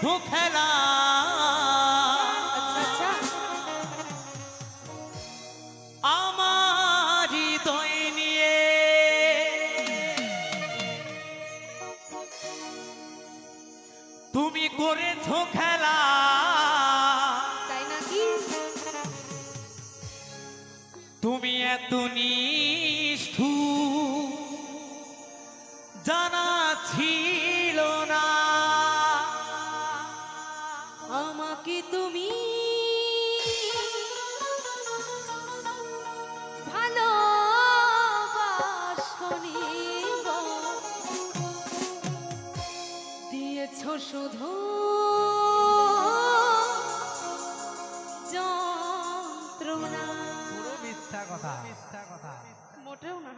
করেছো খেলা আমার হৃদয় নিয়ে তুমি করেছো খেলা তাই নাকি তুমি এত নিষ্ঠুর জানা ছিল না আমাকে তুমি ভালোবাসনি গো দিয়েছো শুধু যন্ত্রণা পুরো মিথ্যা কথা মোটেও না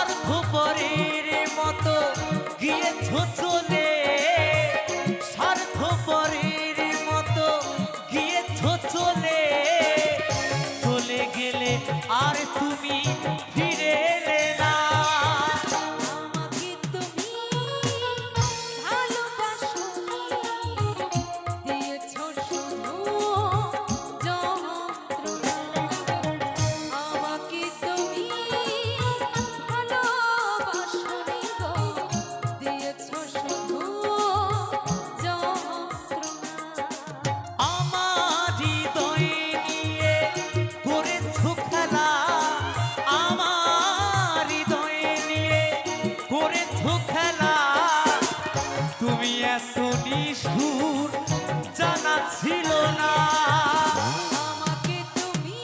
স্বার্থপরের মতো গিয়েছ চলে, স্বার্থপরের মতো গিয়েছ চলে, চলে গেলে আর তুমি ফিরে এলে না। আমাকে তুমি ভালোবাসোনি, দিয়েছো শুধু যন্ত্রণা। আমাকে তুমি ভালোবাসোনি গো, দিয়েছো শুধু যন্ত্রণা। আমার হৃদয় নিয়ে করেছো খেলা, আমার হৃদয় নিয়ে করেছো খেলা, তুমি এত নিষ্ঠুর জানা ছিল না। আমাকে তুমি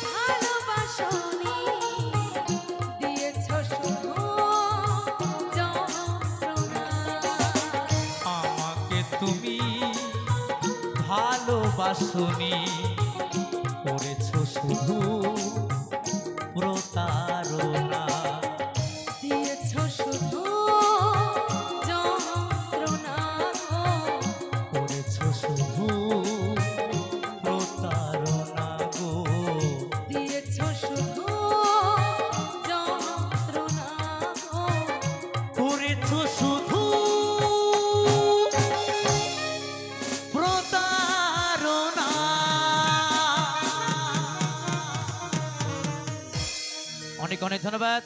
ভালোবাসোনি, দিয়েছো শুধু যন্ত্রণা। আমাকে তুমি ভালোবাসনি, করেছো শুধু প্রতারণা। দিয়েছো শুধু যন্ত্রণা গো, করেছো শুধু প্রতারণা গো। দিয়েছো শুধু যন্ত্রণা গো, করেছো শুধু প্রতারণা। অনেক অনেক ধন্যবাদ।